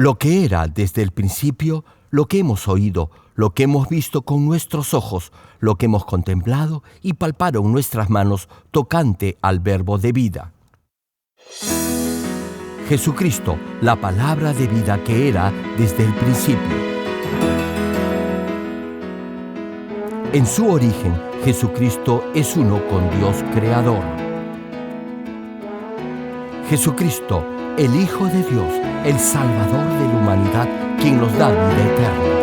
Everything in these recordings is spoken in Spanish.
lo que era desde el principio, lo que hemos oído, lo que hemos visto con nuestros ojos, lo que hemos contemplado y palparon nuestras manos tocante al Verbo de vida. Jesucristo, la palabra de vida que era desde el principio. En su origen, Jesucristo es uno con Dios Creador. Jesucristo, el Hijo de Dios, el Salvador de la humanidad, quien nos da vida eterna.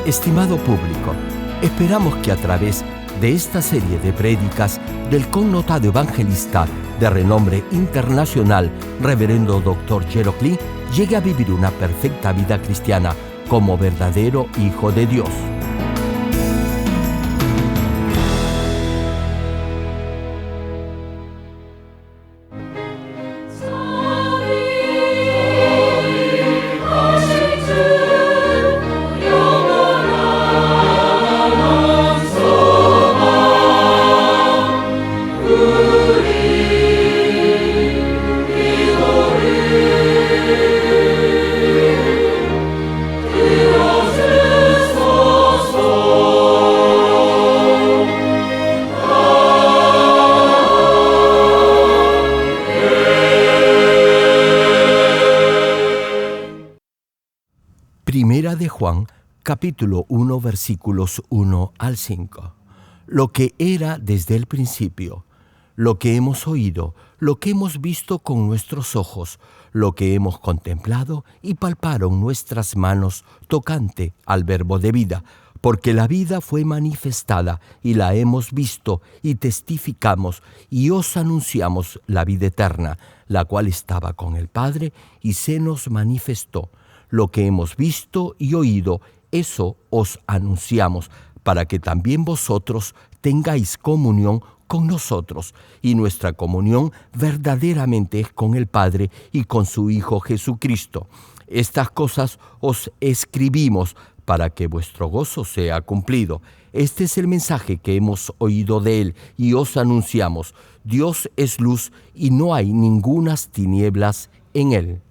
Estimado público, esperamos que a través de esta serie de prédicas del connotado evangelista de renombre internacional, Reverendo Dr. Gerald Klee, llegue a vivir una perfecta vida cristiana como verdadero Hijo de Dios. Primera de Juan, capítulo 1, versículos 1 al 5. Lo que era desde el principio, lo que hemos oído, lo que hemos visto con nuestros ojos, lo que hemos contemplado y palparon nuestras manos tocante al Verbo de vida, porque la vida fue manifestada y la hemos visto y testificamos y os anunciamos la vida eterna, la cual estaba con el Padre y se nos manifestó. Lo que hemos visto y oído, eso os anunciamos, para que también vosotros tengáis comunión con nosotros, y nuestra comunión verdaderamente es con el Padre y con su Hijo Jesucristo. Estas cosas os escribimos para que vuestro gozo sea cumplido. Este es el mensaje que hemos oído de Él y os anunciamos. Dios es luz y no hay ningunas tinieblas en Él.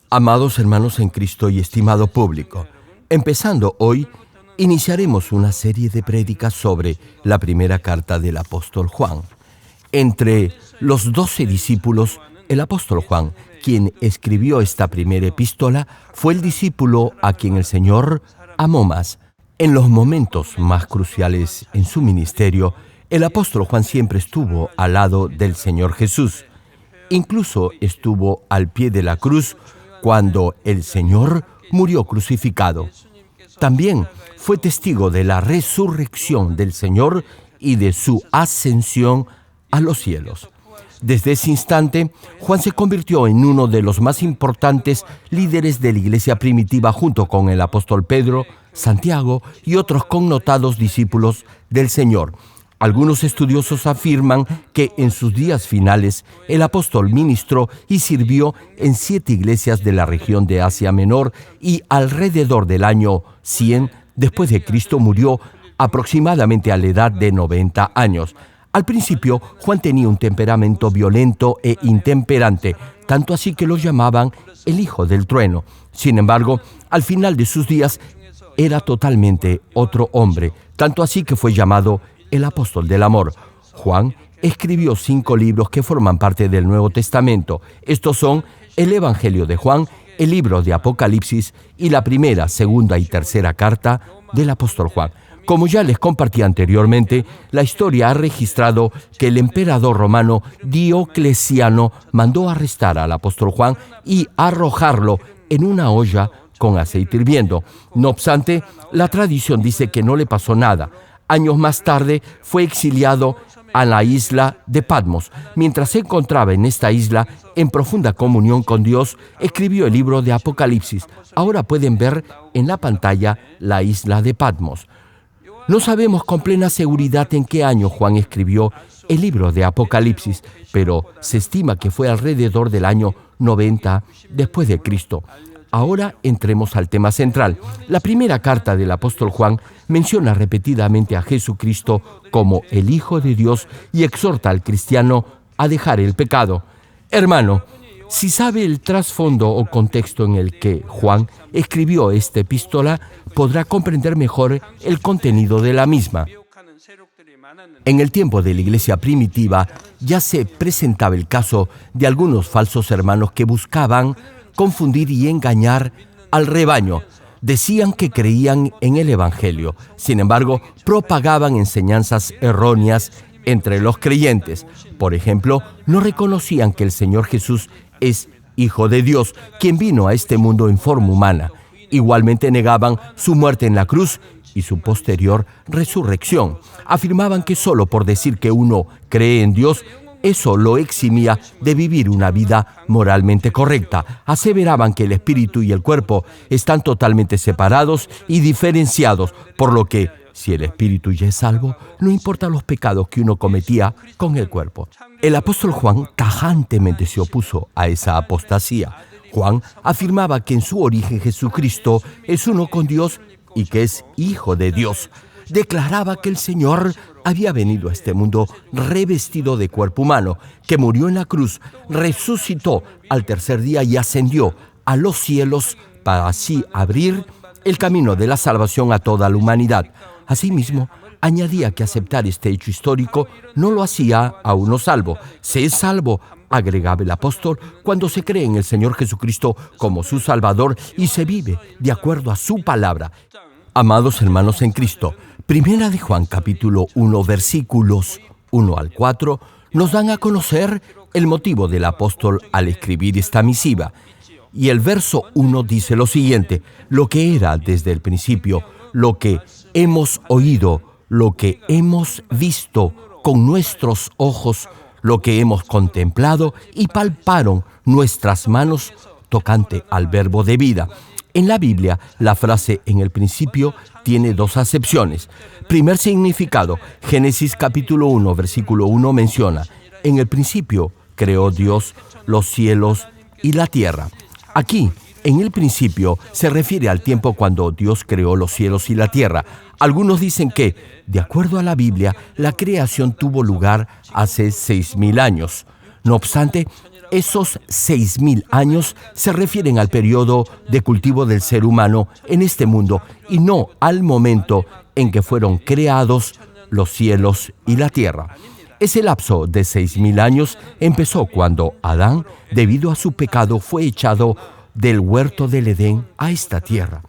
Amados hermanos en Cristo y estimado público, empezando hoy, iniciaremos una serie de prédicas sobre la primera carta del apóstol Juan. Entre los 12 discípulos, el apóstol Juan, quien escribió esta primera epístola, fue el discípulo a quien el Señor amó más. En los momentos más cruciales en su ministerio, el apóstol Juan siempre estuvo al lado del Señor Jesús. Incluso estuvo al pie de la cruz cuando el Señor murió crucificado. También fue testigo de la resurrección del Señor y de su ascensión a los cielos. Desde ese instante, Juan se convirtió en uno de los más importantes líderes de la iglesia primitiva junto con el apóstol Pedro, Santiago y otros connotados discípulos del Señor. Algunos estudiosos afirman que en sus días finales el apóstol ministró y sirvió en 7 iglesias de la región de Asia Menor y alrededor del año 100 después de Cristo murió aproximadamente a la edad de 90 años. Al principio, Juan tenía un temperamento violento e intemperante, tanto así que lo llamaban el hijo del trueno. Sin embargo, al final de sus días era totalmente otro hombre, tanto así que fue llamado el apóstol del amor. Juan escribió 5 libros que forman parte del Nuevo Testamento. Estos son el Evangelio de Juan, el libro de Apocalipsis y la primera, segunda y tercera carta del apóstol Juan. Como ya les compartí anteriormente, la historia ha registrado que el emperador romano Diocleciano mandó arrestar al apóstol Juan y arrojarlo en una olla con aceite hirviendo. No obstante, la tradición dice que no le pasó nada. Años más tarde fue exiliado a la isla de Patmos. Mientras se encontraba en esta isla, en profunda comunión con Dios, escribió el libro de Apocalipsis. Ahora pueden ver en la pantalla la isla de Patmos. No sabemos con plena seguridad en qué año Juan escribió el libro de Apocalipsis, pero se estima que fue alrededor del año 90 después de Cristo. Ahora entremos al tema central. La primera carta del apóstol Juan menciona repetidamente a Jesucristo como el Hijo de Dios y exhorta al cristiano a dejar el pecado. Hermano, si sabe el trasfondo o contexto en el que Juan escribió esta epístola, podrá comprender mejor el contenido de la misma. En el tiempo de la iglesia primitiva ya se presentaba el caso de algunos falsos hermanos que buscaban confundir y engañar al rebaño. Decían que creían en el Evangelio, sin embargo, propagaban enseñanzas erróneas entre los creyentes. Por ejemplo, no reconocían que el Señor Jesús es Hijo de Dios, quien vino a este mundo en forma humana. Igualmente negaban su muerte en la cruz y su posterior resurrección. Afirmaban que solo por decir que uno cree en Dios, eso lo eximía de vivir una vida moralmente correcta. Aseveraban que el espíritu y el cuerpo están totalmente separados y diferenciados, por lo que, si el espíritu ya es salvo, no importa los pecados que uno cometía con el cuerpo. El apóstol Juan tajantemente se opuso a esa apostasía. Juan afirmaba que en su origen Jesucristo es uno con Dios y que es Hijo de Dios. Declaraba que el Señor había venido a este mundo revestido de cuerpo humano, que murió en la cruz, resucitó al tercer día y ascendió a los cielos para así abrir el camino de la salvación a toda la humanidad. Asimismo, añadía que aceptar este hecho histórico no lo hacía a uno salvo. Se es salvo, agregaba el apóstol, cuando se cree en el Señor Jesucristo como su Salvador y se vive de acuerdo a su palabra. Amados hermanos en Cristo, Primera de Juan capítulo 1 versículos 1 al 4 nos dan a conocer el motivo del apóstol al escribir esta misiva. Y el verso 1 dice lo siguiente: lo que era desde el principio, lo que hemos oído, lo que hemos visto con nuestros ojos, lo que hemos contemplado y palparon nuestras manos tocante al verbo de vida. En la Biblia, la frase "en el principio" tiene 2 acepciones. Primer significado: Génesis capítulo 1, versículo 1 menciona: en el principio creó Dios los cielos y la tierra. Aquí, en el principio, se refiere al tiempo cuando Dios creó los cielos y la tierra. Algunos dicen que, de acuerdo a la Biblia, la creación tuvo lugar hace 6,000 años. No obstante, Esos 6.000 años se refieren al periodo de cultivo del ser humano en este mundo y no al momento en que fueron creados los cielos y la tierra. Ese lapso de 6.000 años empezó cuando Adán, debido a su pecado, fue echado del huerto del Edén a esta tierra.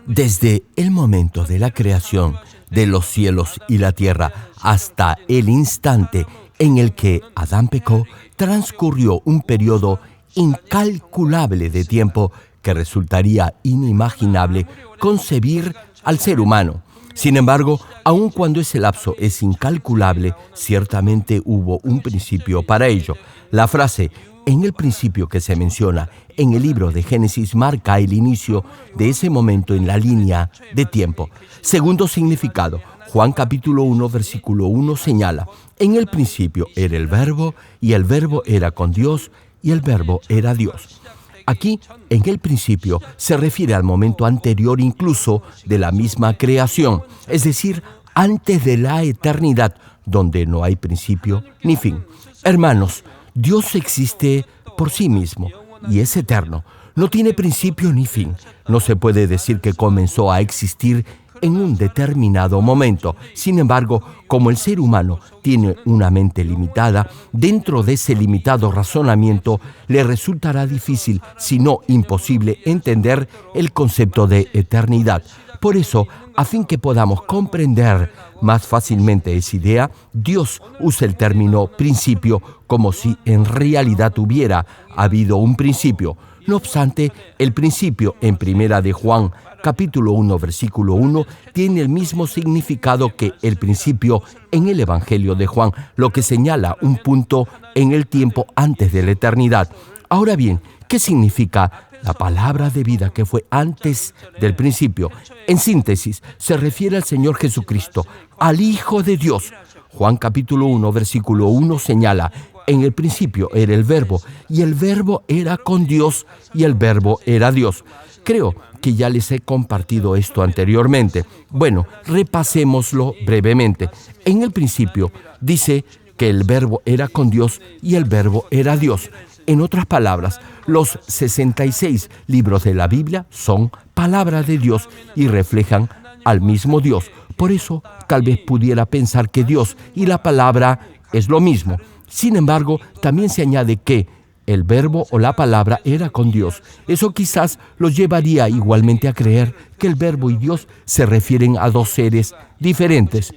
Desde el momento de la creación de los cielos y la tierra hasta el instante en el que Adán pecó, transcurrió un periodo incalculable de tiempo que resultaría inimaginable concebir al ser humano. Sin embargo, aun cuando ese lapso es incalculable, ciertamente hubo un principio para ello. La frase "en el principio" que se menciona en el libro de Génesis marca el inicio de ese momento en la línea de tiempo. Segundo significado, Juan capítulo 1, versículo 1 señala: en el principio era el Verbo, y el Verbo era con Dios, y el Verbo era Dios. Aquí, en el principio, se refiere al momento anterior incluso de la misma creación, es decir, antes de la eternidad, donde no hay principio ni fin. Hermanos, Dios existe por sí mismo y es eterno. No tiene principio ni fin. No se puede decir que comenzó a existir en un determinado momento. Sin embargo, como el ser humano tiene una mente limitada, dentro de ese limitado razonamiento le resultará difícil, si no imposible, entender el concepto de eternidad. Por eso, a fin que podamos comprender más fácilmente esa idea, Dios usa el término principio como si en realidad hubiera habido un principio. No obstante, el principio en Primera de Juan, capítulo 1, versículo 1, tiene el mismo significado que el principio en el Evangelio de Juan, lo que señala un punto en el tiempo antes de la eternidad. Ahora bien, ¿qué significa la palabra de vida que fue antes del principio? En síntesis, se refiere al Señor Jesucristo, al Hijo de Dios. Juan capítulo 1, versículo 1 señala: en el principio era el Verbo, y el Verbo era con Dios, y el Verbo era Dios. Creo que ya les he compartido esto anteriormente. Bueno, repasémoslo brevemente. En el principio dice que el Verbo era con Dios y el Verbo era Dios. En otras palabras, los 66 libros de la Biblia son palabra de Dios y reflejan al mismo Dios. Por eso, tal vez pudiera pensar que Dios y la palabra es lo mismo. Sin embargo, también se añade que el Verbo o la palabra era con Dios. Eso quizás los llevaría igualmente a creer que el Verbo y Dios se refieren a dos seres diferentes.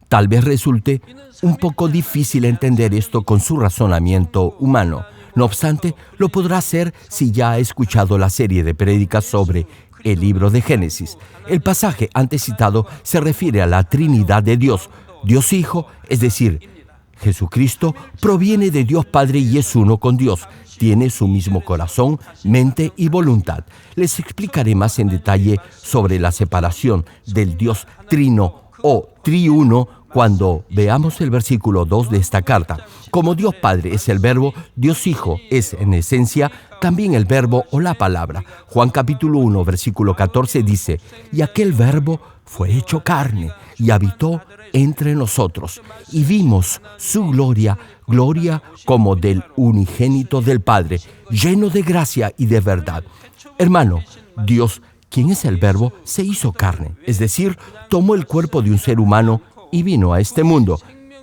Tal vez resulte un poco difícil entender esto con su razonamiento humano. No obstante, lo podrá hacer si ya ha escuchado la serie de prédicas sobre el libro de Génesis. El pasaje antes citado se refiere a la Trinidad de Dios. Dios Hijo, es decir, Jesucristo, proviene de Dios Padre y es uno con Dios. Tiene su mismo corazón, mente y voluntad. Les explicaré más en detalle sobre la separación del Dios Trino o Triuno cuando veamos el versículo 2 de esta carta. Como Dios Padre es el Verbo, Dios Hijo es en esencia también el Verbo o la palabra. Juan capítulo 1, versículo 14 dice: y aquel Verbo fue hecho carne y habitó entre nosotros, y vimos su gloria, gloria como del unigénito del Padre, lleno de gracia y de verdad. Hermano, Dios, quien es el Verbo, se hizo carne, es decir, tomó el cuerpo de un ser humano y vino a este mundo.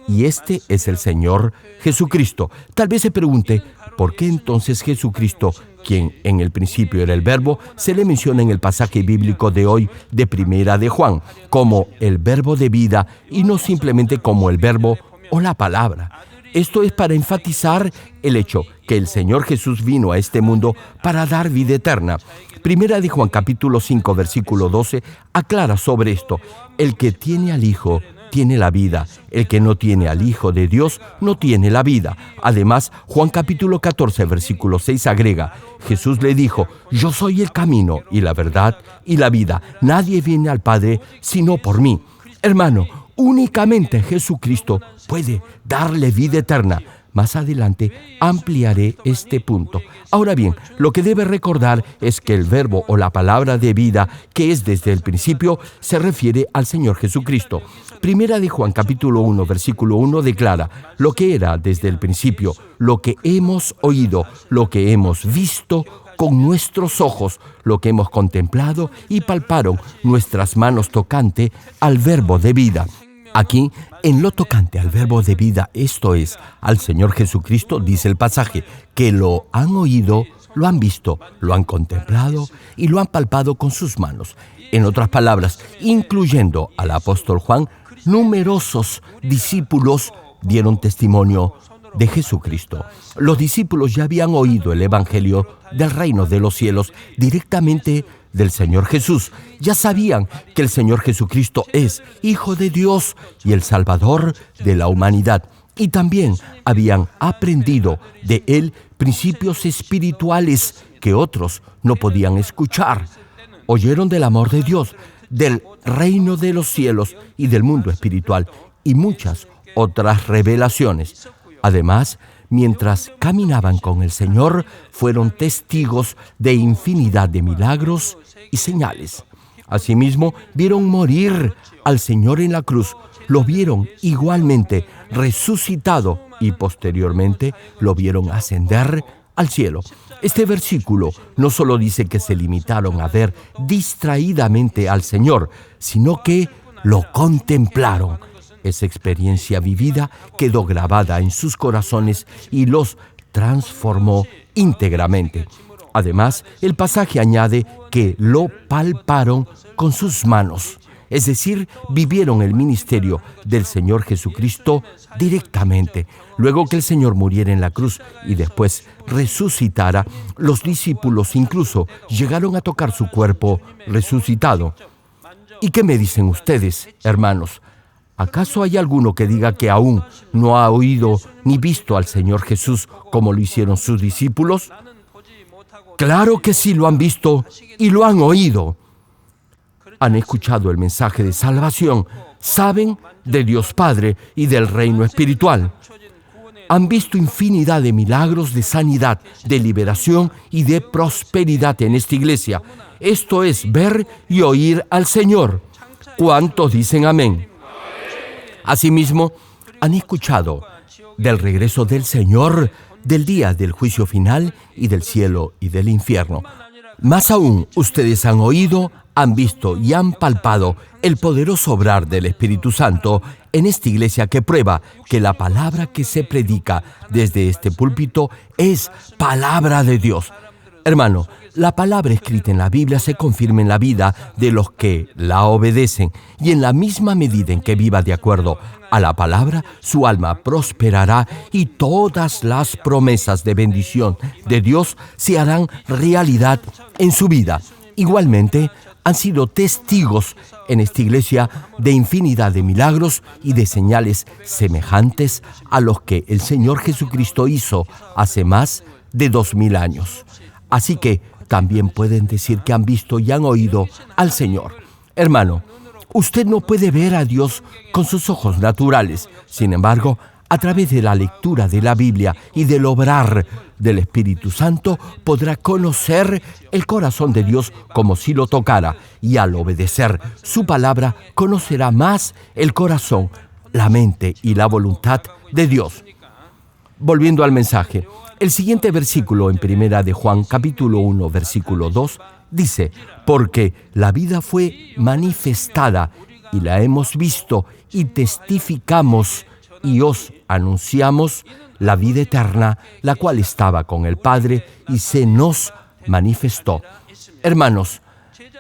Y este es el Señor Jesucristo. Tal vez se pregunte, ¿por qué entonces Jesucristo, quien en el principio era el Verbo, se le menciona en el pasaje bíblico de hoy de Primera de Juan como el Verbo de vida y no simplemente como el Verbo o la palabra? Esto es para enfatizar el hecho que el Señor Jesús vino a este mundo para dar vida eterna. Primera de Juan capítulo 5 versículo 12 aclara sobre esto: el que tiene al Hijo tiene la vida, el que no tiene al Hijo de Dios no tiene la vida. Además, Juan capítulo 14 versículo 6 agrega: Jesús le dijo: yo soy el camino y la verdad y la vida. Nadie viene al Padre sino por mí. Hermano, únicamente Jesucristo puede darle vida eterna. Más adelante ampliaré este punto. Ahora bien, lo que debe recordar es que el verbo o la palabra de vida, que es desde el principio, se refiere al Señor Jesucristo. Primera de Juan capítulo 1, versículo 1 declara: lo que era desde el principio, lo que hemos oído, lo que hemos visto con nuestros ojos, lo que hemos contemplado y palparon nuestras manos tocante al verbo de vida. Aquí, en lo tocante al verbo de vida, esto es, al Señor Jesucristo, dice el pasaje, que lo han oído, lo han visto, lo han contemplado y lo han palpado con sus manos. En otras palabras, incluyendo al apóstol Juan, numerosos discípulos dieron testimonio de Jesucristo. Los discípulos ya habían oído el Evangelio del reino de los cielos directamente del Señor Jesús. Ya sabían que el Señor Jesucristo es Hijo de Dios y el Salvador de la humanidad. Y también habían aprendido de Él principios espirituales que otros no podían escuchar. Oyeron del amor de Dios, del reino de los cielos y del mundo espiritual y muchas otras revelaciones. Además, mientras caminaban con el Señor, fueron testigos de infinidad de milagros y señales. Asimismo, vieron morir al Señor en la cruz, lo vieron igualmente resucitado y posteriormente lo vieron ascender al cielo. Este versículo no solo dice que se limitaron a ver distraídamente al Señor, sino que lo contemplaron. Esa experiencia vivida quedó grabada en sus corazones y los transformó íntegramente. Además, el pasaje añade que lo palparon con sus manos, es decir, vivieron el ministerio del Señor Jesucristo directamente. Luego que el Señor muriera en la cruz y después resucitara, los discípulos incluso llegaron a tocar su cuerpo resucitado. ¿Y qué me dicen ustedes, hermanos? ¿Acaso hay alguno que diga que aún no ha oído ni visto al Señor Jesús como lo hicieron sus discípulos? Claro que sí lo han visto y lo han oído. Han escuchado el mensaje de salvación, saben de Dios Padre y del reino espiritual. Han visto infinidad de milagros de sanidad, de liberación y de prosperidad en esta iglesia. Esto es ver y oír al Señor. ¿Cuántos dicen amén? Asimismo, han escuchado del regreso del Señor, del día del juicio final y del cielo y del infierno. Más aún, ustedes han oído, han visto y han palpado el poderoso obrar del Espíritu Santo en esta iglesia que prueba que la palabra que se predica desde este púlpito es palabra de Dios. Hermano, la palabra escrita en la Biblia se confirma en la vida de los que la obedecen y en la misma medida en que viva de acuerdo a la palabra, su alma prosperará y todas las promesas de bendición de Dios se harán realidad en su vida. Igualmente, han sido testigos en esta iglesia de infinidad de milagros y de señales semejantes a los que el Señor Jesucristo hizo hace más de 2000 años. Así que también pueden decir que han visto y han oído al Señor. Hermano, usted no puede ver a Dios con sus ojos naturales. Sin embargo, a través de la lectura de la Biblia y del obrar del Espíritu Santo, podrá conocer el corazón de Dios como si lo tocara, y al obedecer su palabra, conocerá más el corazón, la mente y la voluntad de Dios. Volviendo al mensaje, el siguiente versículo en Primera de Juan, capítulo 1, versículo 2, dice: porque la vida fue manifestada y la hemos visto y testificamos y os anunciamos la vida eterna, la cual estaba con el Padre y se nos manifestó. Hermanos,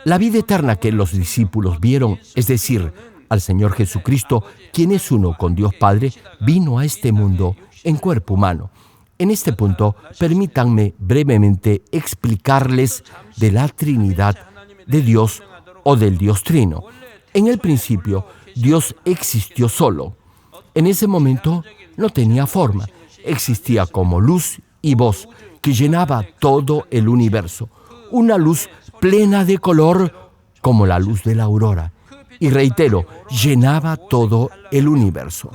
la vida eterna que los discípulos vieron, es decir, al Señor Jesucristo, quien es uno con Dios Padre, vino a este mundo en cuerpo humano. En este punto, permítanme brevemente explicarles de la Trinidad de Dios o del Dios Trino. En el principio, Dios existió solo. En ese momento no tenía forma, existía como luz y voz que llenaba todo el universo, una luz plena de color como la luz de la aurora. Y reitero, llenaba todo el universo.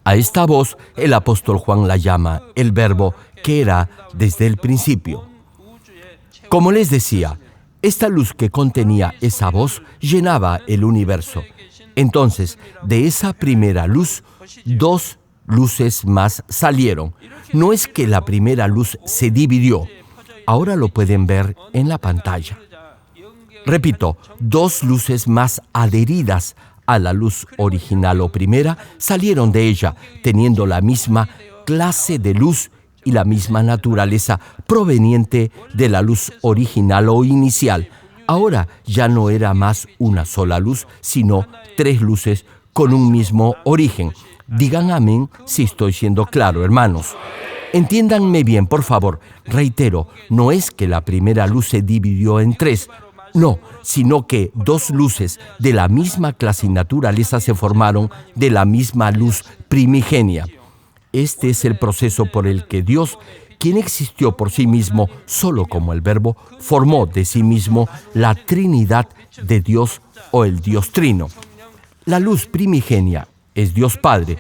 A esta voz el apóstol Juan la llama el Verbo que era desde el principio. Como les decía, esta luz que contenía esa voz llenaba el universo. Entonces, de esa primera luz, dos luces más salieron. No es que la primera luz se dividió. Ahora lo pueden ver en la pantalla. Repito, dos luces más adheridas a la luz original o primera salieron de ella, teniendo la misma clase de luz y la misma naturaleza proveniente de la luz original o inicial. Ahora ya no era más una sola luz, sino tres luces con un mismo origen. Digan amén si estoy siendo claro, hermanos. Entiéndanme bien, por favor. Reitero, no es que la primera luz se dividió en tres, no, sino que dos luces de la misma clase y naturaleza se formaron de la misma luz primigenia. Este es el proceso por el que Dios, quien existió por sí mismo solo como el Verbo, formó de sí mismo la Trinidad de Dios o el Dios Trino. La luz primigenia es Dios Padre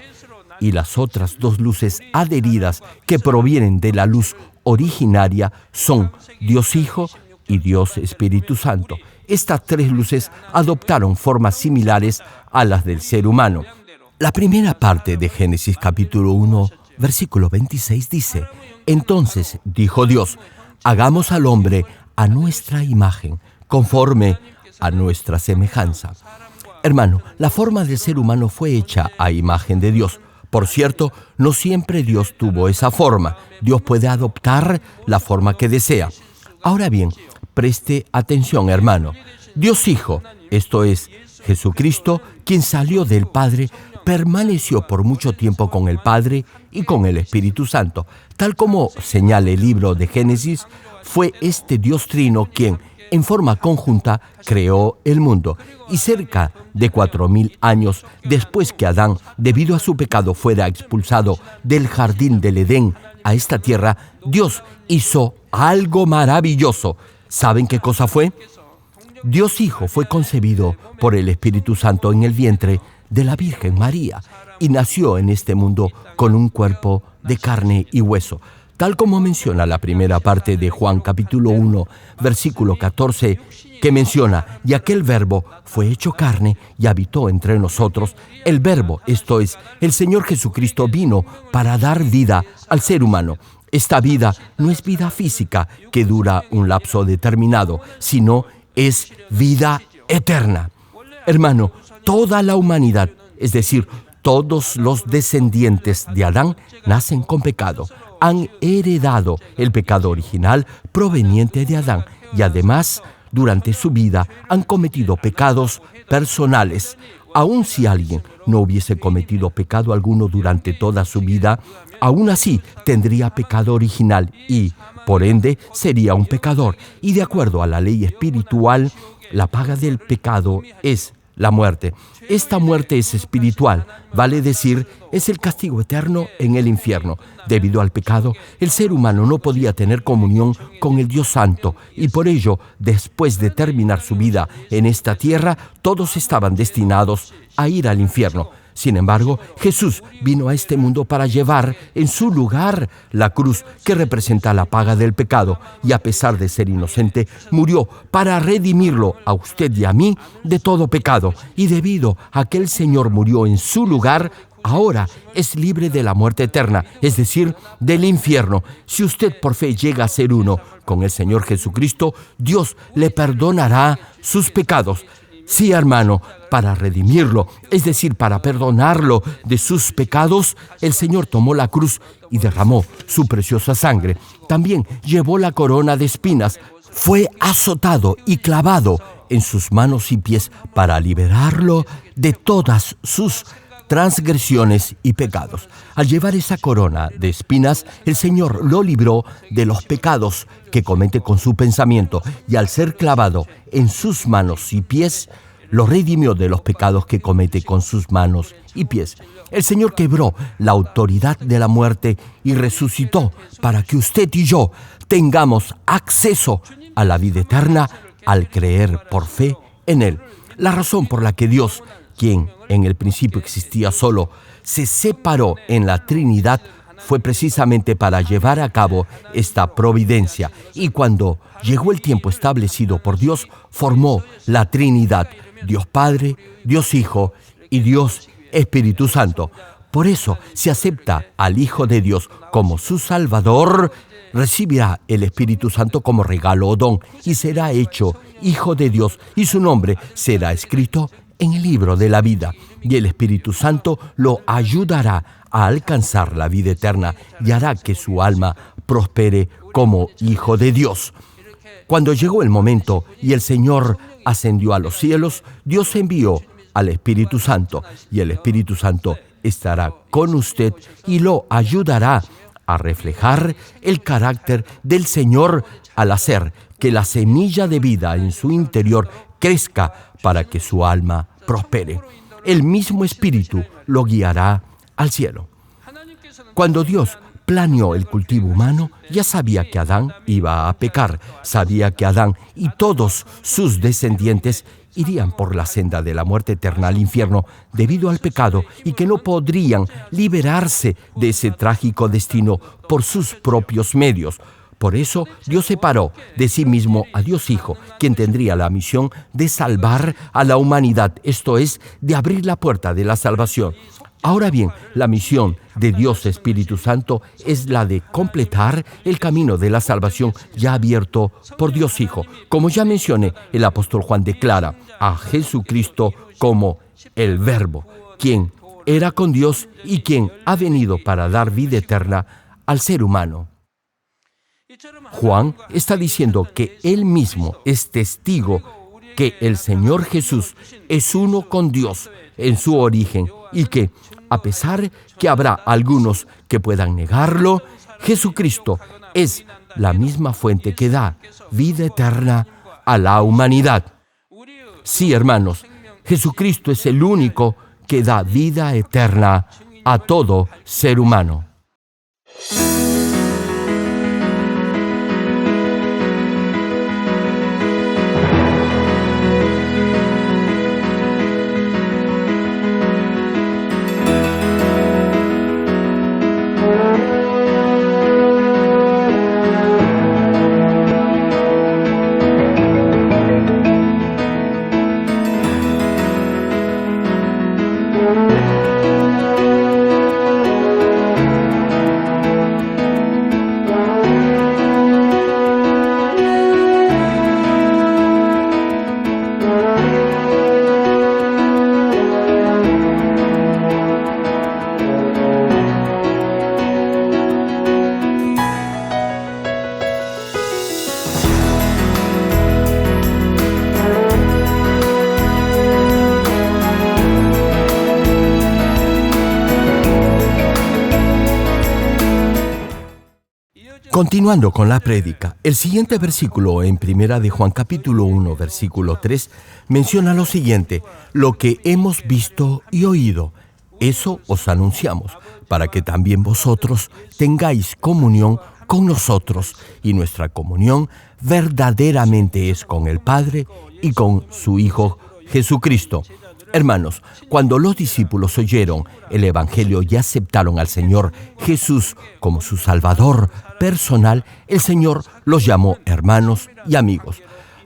y las otras dos luces adheridas que provienen de la luz originaria son Dios Hijo y Dios Espíritu Santo. Estas tres luces adoptaron formas similares a las del ser humano. La primera parte de Génesis capítulo 1, versículo 26 dice: Entonces dijo Dios, hagamos al hombre a nuestra imagen, conforme a nuestra semejanza. Hermano, la forma del ser humano fue hecha a imagen de Dios. Por cierto, no siempre Dios tuvo esa forma. Dios puede adoptar la forma que desea. Ahora bien, preste atención, hermano. Dios Hijo, esto es, Jesucristo, quien salió del Padre, permaneció por mucho tiempo con el Padre y con el Espíritu Santo. Tal como señala el libro de Génesis, fue este Dios Trino quien, en forma conjunta, creó el mundo. Y cerca de 4.000 años después que Adán, debido a su pecado, fuera expulsado del jardín del Edén a esta tierra, Dios hizo algo maravilloso. ¿Saben qué cosa fue? Dios Hijo fue concebido por el Espíritu Santo en el vientre de la Virgen María y nació en este mundo con un cuerpo de carne y hueso. Tal como menciona la primera parte de Juan capítulo 1, versículo 14, que menciona: y aquel Verbo fue hecho carne y habitó entre nosotros. El Verbo, esto es, el Señor Jesucristo, vino para dar vida al ser humano. Esta vida no es vida física que dura un lapso determinado, sino es vida eterna. Hermano, toda la humanidad, es decir, todos los descendientes de Adán, nacen con pecado. Han heredado el pecado original proveniente de Adán y además, durante su vida, han cometido pecados personales. Aun si alguien no hubiese cometido pecado alguno durante toda su vida, aún así tendría pecado original y, por ende, sería un pecador. Y de acuerdo a la ley espiritual, la paga del pecado es la muerte. Esta muerte es espiritual, vale decir, es el castigo eterno en el infierno. Debido al pecado, el ser humano no podía tener comunión con el Dios Santo y por ello, después de terminar su vida en esta tierra, todos estaban destinados a ir al infierno. Sin embargo, Jesús vino a este mundo para llevar en su lugar la cruz que representa la paga del pecado y a pesar de ser inocente, murió para redimirlo a usted y a mí de todo pecado. Y debido a que el Señor murió en su lugar, ahora es libre de la muerte eterna, es decir, del infierno. Si usted por fe llega a ser uno con el Señor Jesucristo, Dios le perdonará sus pecados. Sí, hermano, para redimirlo, es decir, para perdonarlo de sus pecados, el Señor tomó la cruz y derramó su preciosa sangre. También llevó la corona de espinas, fue azotado y clavado en sus manos y pies para liberarlo de todas sus transgresiones y pecados. Al llevar esa corona de espinas, el Señor lo libró de los pecados que comete con su pensamiento y al ser clavado en sus manos y pies, lo redimió de los pecados que comete con sus manos y pies. El Señor quebró la autoridad de la muerte y resucitó para que usted y yo tengamos acceso a la vida eterna al creer por fe en Él. La razón por la que Dios, quien en el principio existía solo, se separó en la Trinidad fue precisamente para llevar a cabo esta providencia. Y cuando llegó el tiempo establecido por Dios, formó la Trinidad, Dios Padre, Dios Hijo y Dios Espíritu Santo. Por eso, si acepta al Hijo de Dios como su Salvador, recibirá el Espíritu Santo como regalo o don y será hecho Hijo de Dios, y su nombre será escrito en el libro de la vida. Y el Espíritu Santo lo ayudará a alcanzar la vida eterna y hará que su alma prospere como Hijo de Dios. Cuando llegó el momento y el Señor ascendió a los cielos, Dios envió al Espíritu Santo, y el Espíritu Santo estará con usted y lo ayudará a reflejar el carácter del Señor al hacer que la semilla de vida en su interior crezca para que su alma prospere. El mismo Espíritu lo guiará al cielo. Cuando Dios planeó el cultivo humano, ya sabía que Adán iba a pecar, sabía que Adán y todos sus descendientes irían por la senda de la muerte eterna al infierno debido al pecado y que no podrían liberarse de ese trágico destino por sus propios medios. Por eso Dios separó de sí mismo a Dios Hijo, quien tendría la misión de salvar a la humanidad, esto es, de abrir la puerta de la salvación. Ahora bien, la misión de Dios Espíritu Santo es la de completar el camino de la salvación ya abierto por Dios Hijo. Como ya mencioné, el apóstol Juan declara a Jesucristo como el Verbo, quien era con Dios y quien ha venido para dar vida eterna al ser humano. Juan está diciendo que él mismo es testigo que el Señor Jesús es uno con Dios en su origen y que, a pesar que habrá algunos que puedan negarlo, Jesucristo es la misma fuente que da vida eterna a la humanidad. Sí, hermanos, Jesucristo es el único que da vida eterna a todo ser humano. Continuando con la prédica, el siguiente versículo en 1 de Juan capítulo 1, versículo 3, menciona lo siguiente: lo que hemos visto y oído, eso os anunciamos, para que también vosotros tengáis comunión con nosotros, y nuestra comunión verdaderamente es con el Padre y con su Hijo Jesucristo. Hermanos, cuando los discípulos oyeron el Evangelio y aceptaron al Señor Jesús como su Salvador personal, el Señor los llamó hermanos y amigos.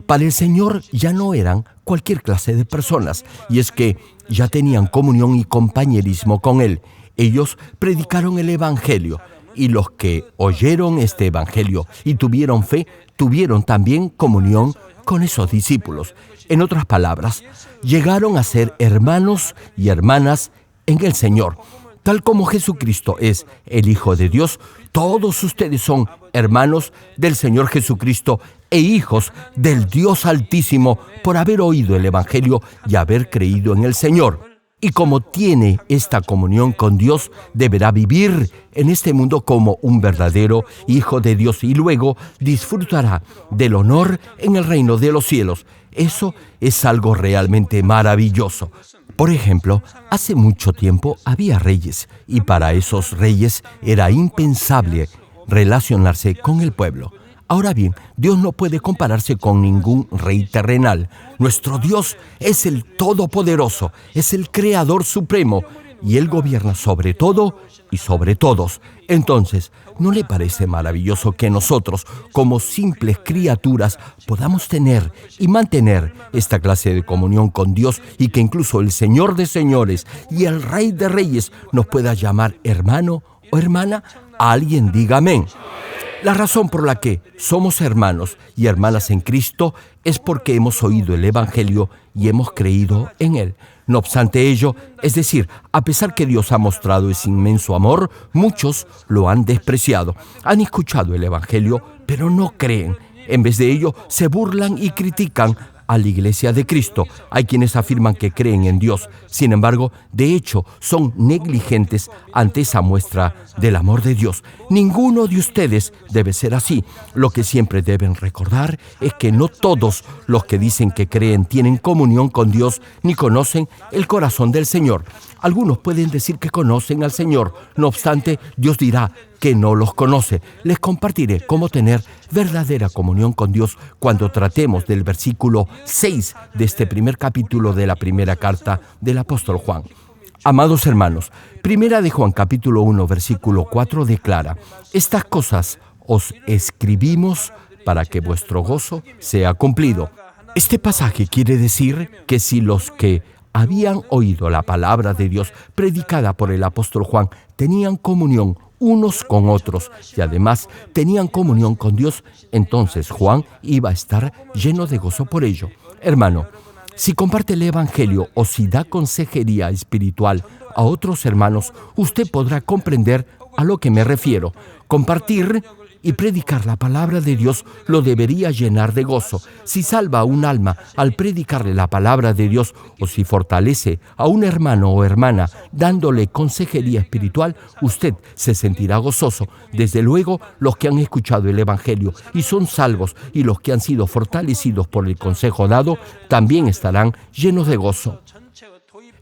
Para el Señor ya no eran cualquier clase de personas, y es que ya tenían comunión y compañerismo con Él. Ellos predicaron el Evangelio, y los que oyeron este Evangelio y tuvieron fe, tuvieron también comunión con esos discípulos. En otras palabras, llegaron a ser hermanos y hermanas en el Señor. Tal como Jesucristo es el Hijo de Dios, todos ustedes son hermanos del Señor Jesucristo e hijos del Dios Altísimo por haber oído el Evangelio y haber creído en el Señor. Y como tiene esta comunión con Dios, deberá vivir en este mundo como un verdadero Hijo de Dios y luego disfrutará del honor en el reino de los cielos. Eso es algo realmente maravilloso. Por ejemplo, hace mucho tiempo había reyes y para esos reyes era impensable relacionarse con el pueblo. Ahora bien, Dios no puede compararse con ningún rey terrenal. Nuestro Dios es el Todopoderoso, es el Creador Supremo. y Él gobierna sobre todo y sobre todos. Entonces, ¿no le parece maravilloso que nosotros, como simples criaturas, podamos tener y mantener esta clase de comunión con Dios y que incluso el Señor de señores y el Rey de reyes nos pueda llamar hermano o hermana? Alguien diga amén. La razón por la que somos hermanos y hermanas en Cristo es porque hemos oído el Evangelio y hemos creído en él. No obstante ello, es decir, a pesar que Dios ha mostrado ese inmenso amor, muchos lo han despreciado. Han escuchado el Evangelio, pero no creen. En vez de ello, se burlan y critican a la Iglesia de Cristo. Hay quienes afirman que creen en Dios. Sin embargo, de hecho, son negligentes ante esa muestra del amor de Dios. Ninguno de ustedes debe ser así. Lo que siempre deben recordar es que no todos los que dicen que creen tienen comunión con Dios ni conocen el corazón del Señor. Algunos pueden decir que conocen al Señor. No obstante, Dios dirá que no los conoce. Les compartiré cómo tener verdadera comunión con Dios cuando tratemos del versículo 6 de este primer capítulo de la primera carta del apóstol Juan. Amados hermanos, primera de Juan capítulo 1 versículo 4 declara: estas cosas os escribimos para que vuestro gozo sea cumplido. Este pasaje quiere decir que si los que habían oído la palabra de Dios predicada por el apóstol Juan tenían comunión unos con otros y además tenían comunión con Dios, entonces Juan iba a estar lleno de gozo por ello. Hermano, si comparte el Evangelio o si da consejería espiritual a otros hermanos, usted podrá comprender a lo que me refiero. Compartir y predicar la palabra de Dios lo debería llenar de gozo. Si salva a un alma al predicarle la palabra de Dios o si fortalece a un hermano o hermana dándole consejería espiritual, usted se sentirá gozoso. Desde luego, los que han escuchado el Evangelio y son salvos y los que han sido fortalecidos por el consejo dado también estarán llenos de gozo.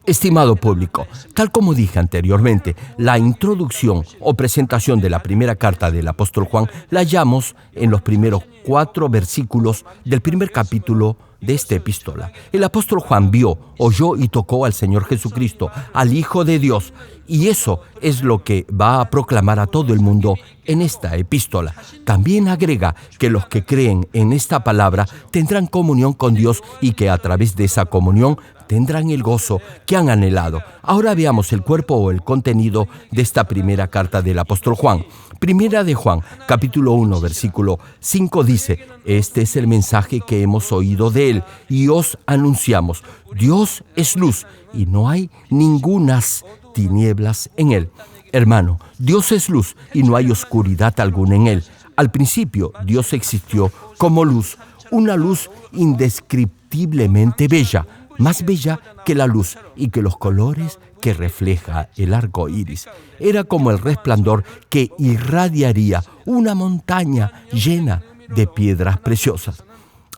Estimado público, tal como dije anteriormente, la introducción o presentación de la primera carta del apóstol Juan la hallamos en los primeros 4 versículos del primer capítulo de esta epístola. El apóstol Juan vio, oyó y tocó al Señor Jesucristo, al Hijo de Dios, y eso es lo que va a proclamar a todo el mundo en esta epístola. También agrega que los que creen en esta palabra tendrán comunión con Dios y que a través de esa comunión tendrán el gozo que han anhelado. Ahora veamos el cuerpo o el contenido de esta primera carta del apóstol Juan. Primera de Juan, capítulo 1, versículo 5 dice: este es el mensaje que hemos oído de él y os anunciamos. Dios es luz y no hay ningunas tinieblas en él. Hermano, Dios es luz y no hay oscuridad alguna en él. Al principio, Dios existió como luz, una luz indescriptiblemente bella, más bella que la luz y que los colores que refleja el arco iris. Era como el resplandor que irradiaría una montaña llena de piedras preciosas.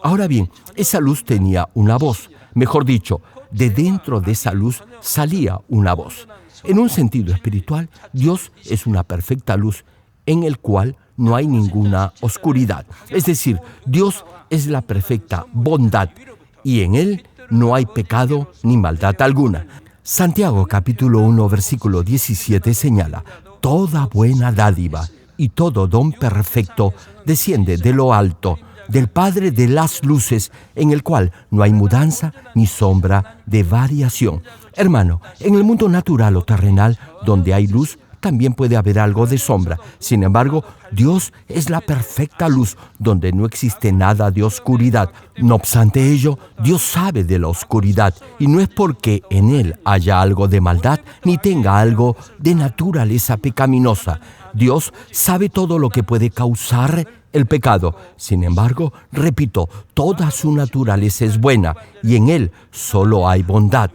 Ahora bien, esa luz tenía una voz, mejor dicho, de dentro de esa luz salía una voz. En un sentido espiritual, Dios es una perfecta luz en el cual no hay ninguna oscuridad. Es decir, Dios es la perfecta bondad y en Él no hay pecado ni maldad alguna. Santiago capítulo 1 versículo 17 señala: toda buena dádiva y todo don perfecto desciende de lo alto, del Padre de las luces, en el cual no hay mudanza ni sombra de variación. Hermano, en el mundo natural o terrenal, donde hay luz, también puede haber algo de sombra. Sin embargo, Dios es la perfecta luz, donde no existe nada de oscuridad. No obstante ello, Dios sabe de la oscuridad, y no es porque en Él haya algo de maldad, ni tenga algo de naturaleza pecaminosa. Dios sabe todo lo que puede causar el pecado. Sin embargo, repito, toda su naturaleza es buena, y en Él solo hay bondad.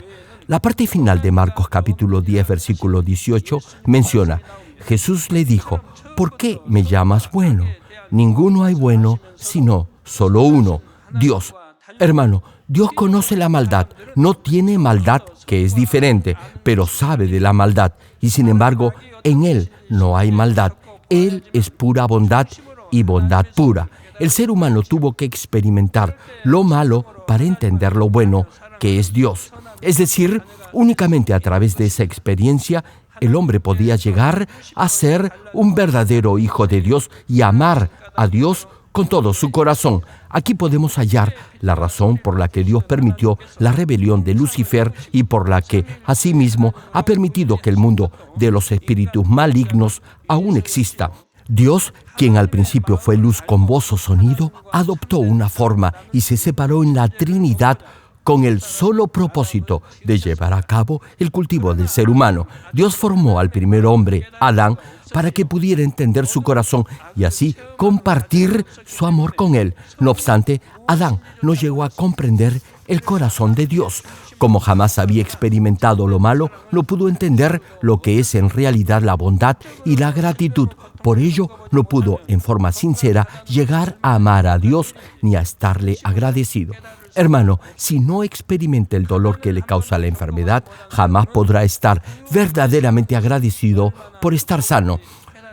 La parte final de Marcos capítulo 10, versículo 18 menciona: Jesús le dijo: ¿por qué me llamas bueno? Ninguno hay bueno, sino solo uno, Dios. Hermano, Dios conoce la maldad, no tiene maldad que es diferente, pero sabe de la maldad, y sin embargo, en Él no hay maldad. Él es pura bondad y bondad pura. El ser humano tuvo que experimentar lo malo para entender lo bueno que es Dios. Es decir, únicamente a través de esa experiencia el hombre podía llegar a ser un verdadero hijo de Dios y amar a Dios con todo su corazón. Aquí podemos hallar la razón por la que Dios permitió la rebelión de Lucifer y por la que, asimismo, ha permitido que el mundo de los espíritus malignos aún exista. Dios, quien al principio fue luz con voz o sonido, adoptó una forma y se separó en la Trinidad con el solo propósito de llevar a cabo el cultivo del ser humano. Dios formó al primer hombre, Adán, para que pudiera entender su corazón y así compartir su amor con él. No obstante, Adán no llegó a comprender el corazón de Dios. Como jamás había experimentado lo malo, no pudo entender lo que es en realidad la bondad y la gratitud. Por ello, no pudo en forma sincera llegar a amar a Dios ni a estarle agradecido. Hermano, si no experimenta el dolor que le causa la enfermedad, jamás podrá estar verdaderamente agradecido por estar sano.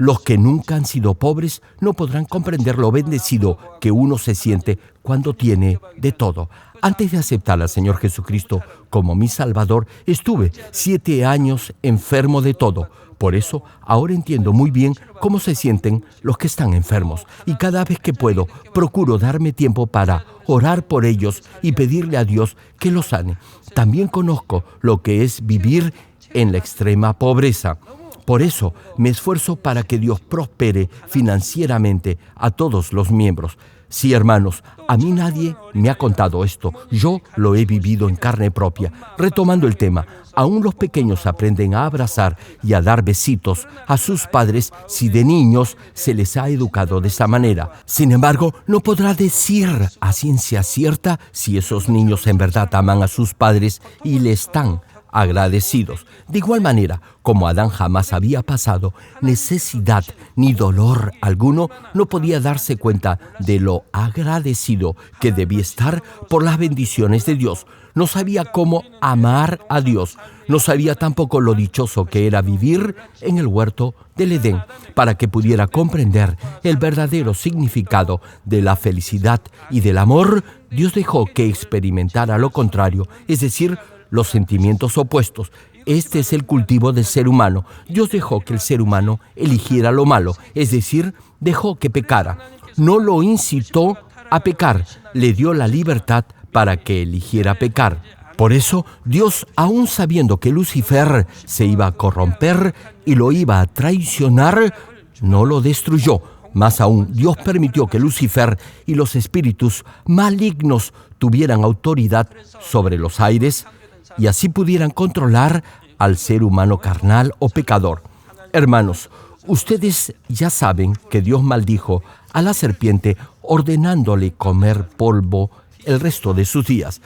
Los que nunca han sido pobres no podrán comprender lo bendecido que uno se siente cuando tiene de todo. Antes de aceptar al Señor Jesucristo como mi Salvador, estuve 7 años enfermo de todo. Por eso, ahora entiendo muy bien cómo se sienten los que están enfermos. Y cada vez que puedo, procuro darme tiempo para orar por ellos y pedirle a Dios que los sane. También conozco lo que es vivir en la extrema pobreza. Por eso me esfuerzo para que Dios prospere financieramente a todos los miembros. Sí, hermanos, a mí nadie me ha contado esto. Yo lo he vivido en carne propia. Retomando el tema, aún los pequeños aprenden a abrazar y a dar besitos a sus padres si de niños se les ha educado de esa manera. Sin embargo, no podrá decir a ciencia cierta si esos niños en verdad aman a sus padres y le están agradecidos. De igual manera, como Adán jamás había pasado necesidad ni dolor alguno, no podía darse cuenta de lo agradecido que debía estar por las bendiciones de Dios. No sabía cómo amar a Dios. No sabía tampoco lo dichoso que era vivir en el huerto del Edén. Para que pudiera comprender el verdadero significado de la felicidad y del amor, Dios dejó que experimentara lo contrario, es decir, los sentimientos opuestos. Este es el cultivo del ser humano. Dios dejó que el ser humano eligiera lo malo, es decir, dejó que pecara. No lo incitó a pecar, le dio la libertad para que eligiera pecar. Por eso, Dios, aun sabiendo que Lucifer se iba a corromper y lo iba a traicionar, no lo destruyó. Más aún, Dios permitió que Lucifer y los espíritus malignos tuvieran autoridad sobre los aires y así pudieran controlar al ser humano carnal o pecador. Hermanos, ustedes ya saben que Dios maldijo a la serpiente ordenándole comer polvo el resto de sus días.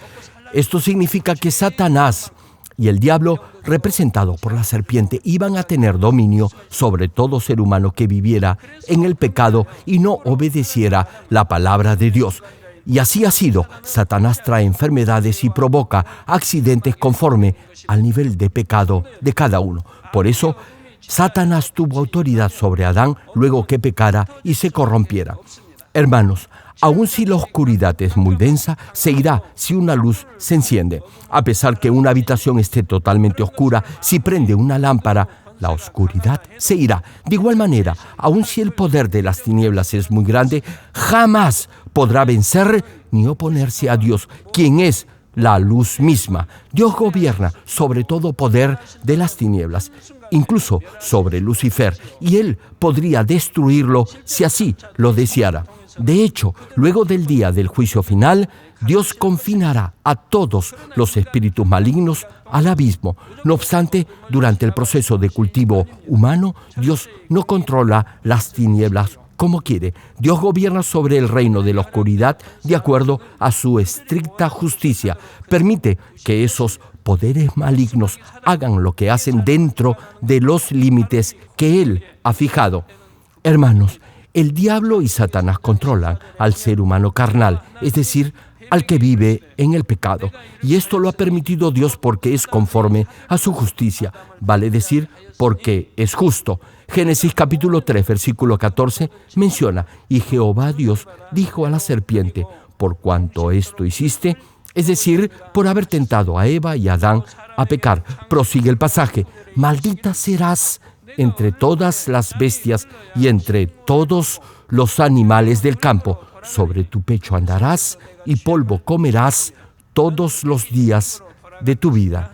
Esto significa que Satanás y el diablo, representado por la serpiente, iban a tener dominio sobre todo ser humano que viviera en el pecado y no obedeciera la palabra de Dios. Y así ha sido. Satanás trae enfermedades y provoca accidentes conforme al nivel de pecado de cada uno. Por eso, Satanás tuvo autoridad sobre Adán luego que pecara y se corrompiera. Hermanos, aun si la oscuridad es muy densa, se irá si una luz se enciende. A pesar que una habitación esté totalmente oscura, si prende una lámpara, la oscuridad se irá. De igual manera, aun si el poder de las tinieblas es muy grande, jamás podrá vencer ni oponerse a Dios, quien es la luz misma. Dios gobierna sobre todo poder de las tinieblas, incluso sobre Lucifer, y Él podría destruirlo si así lo deseara. De hecho, luego del día del juicio final, Dios confinará a todos los espíritus malignos al abismo. No obstante, durante el proceso de cultivo humano, Dios no controla las tinieblas como quiere. Dios gobierna sobre el reino de la oscuridad de acuerdo a su estricta justicia. Permite que esos poderes malignos hagan lo que hacen dentro de los límites que Él ha fijado. Hermanos, el diablo y Satanás controlan al ser humano carnal, es decir, al que vive en el pecado. Y esto lo ha permitido Dios porque es conforme a su justicia, vale decir, porque es justo. Génesis capítulo 3, versículo 14 menciona: y Jehová Dios dijo a la serpiente: por cuanto esto hiciste, es decir, por haber tentado a Eva y a Adán a pecar. Prosigue el pasaje: maldita serás entre todas las bestias y entre todos los animales del campo. Sobre tu pecho andarás y polvo comerás todos los días de tu vida.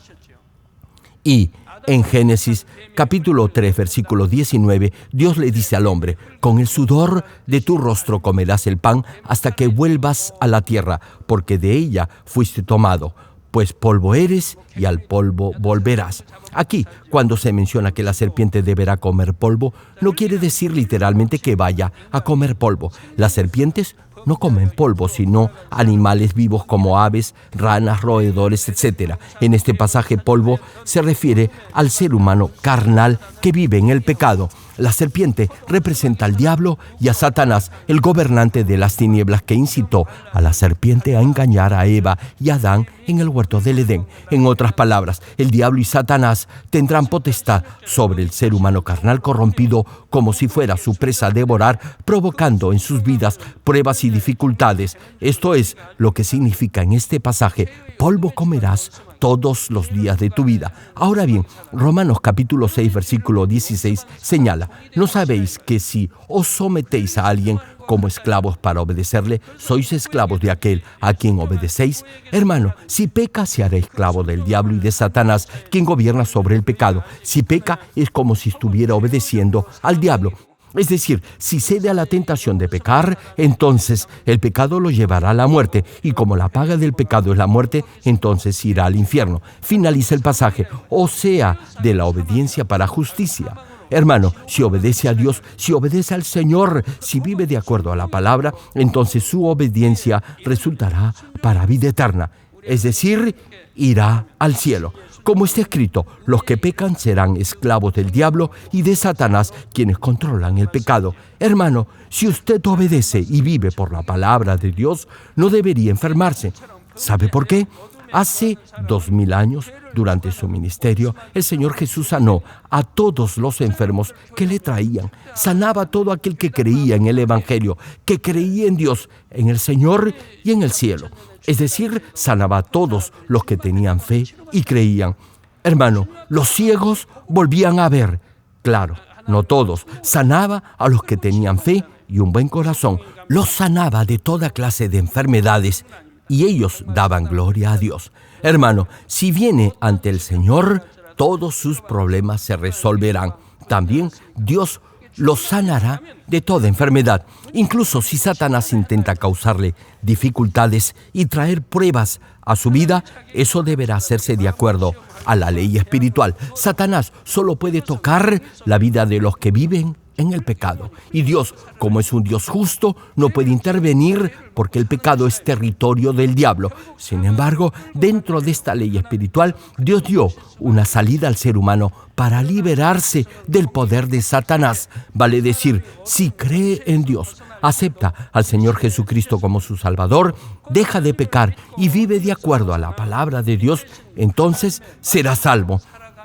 Y en Génesis capítulo 3, versículo 19, Dios le dice al hombre: con el sudor de tu rostro comerás el pan hasta que vuelvas a la tierra, porque de ella fuiste tomado, pues polvo eres y al polvo volverás. Aquí, cuando se menciona que la serpiente deberá comer polvo, no quiere decir literalmente que vaya a comer polvo. Las serpientes no comen polvo, sino animales vivos como aves, ranas, roedores, etc. En este pasaje, polvo se refiere al ser humano carnal que vive en el pecado. La serpiente representa al diablo y a Satanás, el gobernante de las tinieblas que incitó a la serpiente a engañar a Eva y a Adán en el huerto del Edén. En otras palabras, el diablo y Satanás tendrán potestad sobre el ser humano carnal corrompido como si fuera su presa a devorar, provocando en sus vidas pruebas y dificultades. Esto es lo que significa en este pasaje: polvo comerás todos los días de tu vida. Ahora bien, Romanos capítulo 6, versículo 16 señala: ¿no sabéis que si os sometéis a alguien como esclavos para obedecerle, sois esclavos de aquel a quien obedecéis? Hermano, si peca, se hará esclavo del diablo y de Satanás, quien gobierna sobre el pecado. Si peca, es como si estuviera obedeciendo al diablo. Es decir, si cede a la tentación de pecar, entonces el pecado lo llevará a la muerte, y como la paga del pecado es la muerte, entonces irá al infierno. Finaliza el pasaje: o sea, de la obediencia para justicia. Hermano, si obedece a Dios, si obedece al Señor, si vive de acuerdo a la palabra, entonces su obediencia resultará para vida eterna, es decir, irá al cielo. Como está escrito: los que pecan serán esclavos del diablo y de Satanás, quienes controlan el pecado. Hermano, si usted obedece y vive por la palabra de Dios, no debería enfermarse. ¿Sabe por qué? Hace 2000 años, durante su ministerio, el Señor Jesús sanó a todos los enfermos que le traían. Sanaba a todo aquel que creía en el Evangelio, que creía en Dios, en el Señor y en el cielo. Es decir, sanaba a todos los que tenían fe y creían. Hermano, los ciegos volvían a ver. Claro, no todos. Sanaba a los que tenían fe y un buen corazón. Los sanaba de toda clase de enfermedades y ellos daban gloria a Dios. Hermano, si viene ante el Señor, todos sus problemas se resolverán. También Dios los sanará de toda enfermedad. Incluso si Satanás intenta causarle dificultades y traer pruebas a su vida, eso deberá hacerse de acuerdo a la ley espiritual. Satanás solo puede tocar la vida de los que viven en el pecado. Y Dios, como es un Dios justo, no puede intervenir porque el pecado es territorio del diablo. Sin embargo, dentro de esta ley espiritual, Dios dio una salida al ser humano para liberarse del poder de Satanás. Vale decir, si cree en Dios, acepta al Señor Jesucristo como su Salvador, deja de pecar y vive de acuerdo a la palabra de Dios, entonces será salvo.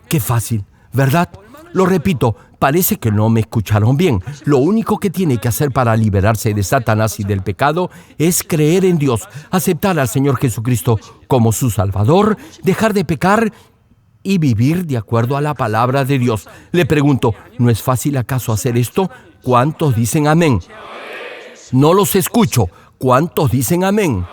Qué fácil, ¿verdad? Lo repito, parece que no me escucharon bien. Lo único que tiene que hacer para liberarse de Satanás y del pecado es creer en Dios, aceptar al Señor Jesucristo como su Salvador, dejar de pecar y vivir de acuerdo a la palabra de Dios. Le pregunto, ¿no es fácil acaso hacer esto? ¿Cuántos dicen amén? No los escucho. ¿Cuántos dicen amén?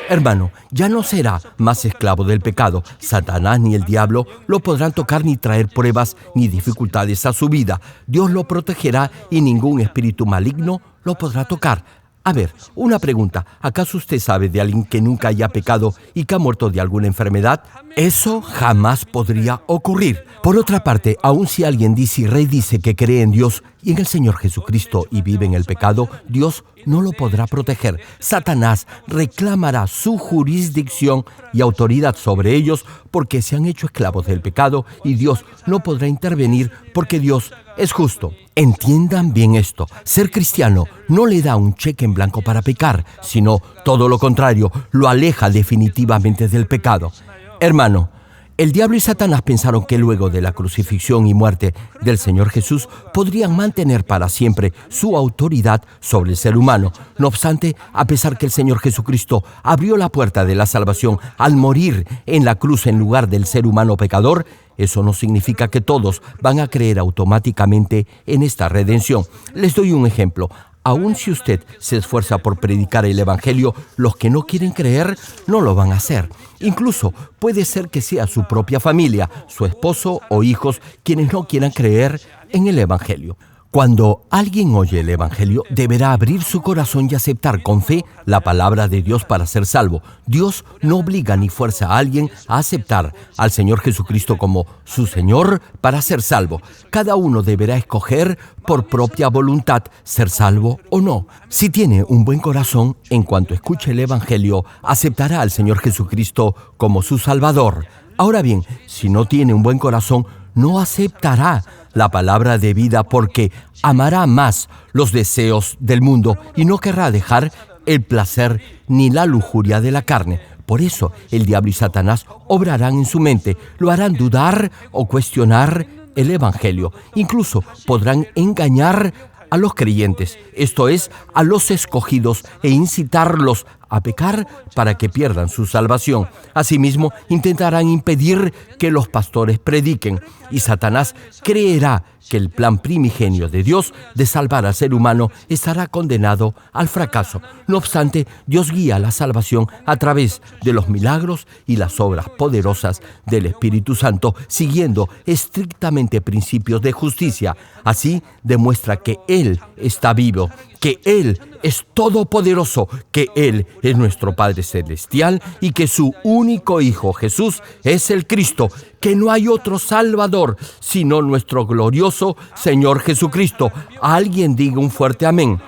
Hermano, ya no será más esclavo del pecado. Satanás ni el diablo lo podrán tocar ni traer pruebas ni dificultades a su vida. Dios lo protegerá y ningún espíritu maligno lo podrá tocar. A ver, una pregunta. ¿Acaso usted sabe de alguien que nunca haya pecado y que ha muerto de alguna enfermedad? Eso jamás podría ocurrir. Por otra parte, aun si alguien dice y redice que cree en Dios y en el Señor Jesucristo y vive en el pecado, Dios no lo podrá proteger. Satanás reclamará su jurisdicción y autoridad sobre ellos porque se han hecho esclavos del pecado y Dios no podrá intervenir porque Dios Es justo. Entiendan bien esto. Ser cristiano no le da un cheque en blanco para pecar, sino todo lo contrario, lo aleja definitivamente del pecado. Hermano, el diablo y Satanás pensaron que luego de la crucifixión y muerte del Señor Jesús podrían mantener para siempre su autoridad sobre el ser humano. No obstante, a pesar que el Señor Jesucristo abrió la puerta de la salvación al morir en la cruz en lugar del ser humano pecador, eso no significa que todos van a creer automáticamente en esta redención. Les doy un ejemplo. Aun si usted se esfuerza por predicar el Evangelio, los que no quieren creer no lo van a hacer. Incluso puede ser que sea su propia familia, su esposo o hijos quienes no quieran creer en el Evangelio. Cuando alguien oye el Evangelio, deberá abrir su corazón y aceptar con fe la palabra de Dios para ser salvo. Dios no obliga ni fuerza a alguien a aceptar al Señor Jesucristo como su Señor para ser salvo. Cada uno deberá escoger por propia voluntad ser salvo o no. Si tiene un buen corazón, en cuanto escuche el Evangelio, aceptará al Señor Jesucristo como su Salvador. Ahora bien, si no tiene un buen corazón, no aceptará la palabra de vida porque amará más los deseos del mundo y no querrá dejar el placer ni la lujuria de la carne. Por eso el diablo y Satanás obrarán en su mente, lo harán dudar o cuestionar el Evangelio. Incluso podrán engañar a los creyentes, esto es, a los escogidos, e incitarlos a pecar para que pierdan su salvación. Asimismo, intentarán impedir que los pastores prediquen, y Satanás creerá que el plan primigenio de Dios de salvar al ser humano estará condenado al fracaso. No obstante, Dios guía la salvación a través de los milagros y las obras poderosas del Espíritu Santo, siguiendo estrictamente principios de justicia. Así demuestra que Él está vivo, que Él es todopoderoso, que Él es nuestro Padre Celestial y que su único Hijo Jesús es el Cristo, que no hay otro Salvador sino nuestro glorioso Señor Jesucristo. Alguien diga un fuerte amén.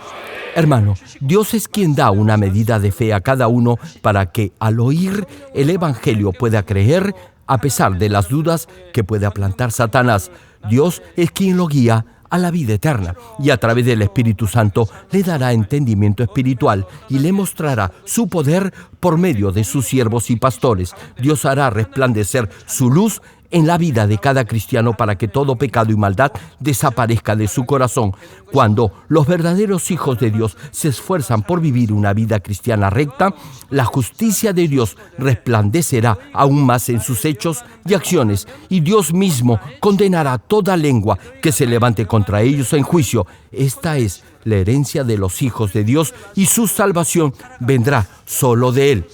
Hermano, Dios es quien da una medida de fe a cada uno para que al oír el Evangelio pueda creer a pesar de las dudas que pueda plantar Satanás. Dios es quien lo guía a la vida eterna y a través del Espíritu Santo le dará entendimiento espiritual y le mostrará su poder por medio de sus siervos y pastores. Dios hará resplandecer su luz en la vida de cada cristiano para que todo pecado y maldad desaparezca de su corazón. Cuando los verdaderos hijos de Dios se esfuerzan por vivir una vida cristiana recta, la justicia de Dios resplandecerá aún más en sus hechos y acciones, y Dios mismo condenará toda lengua que se levante contra ellos en juicio. Esta es la herencia de los hijos de Dios y su salvación vendrá solo de Él.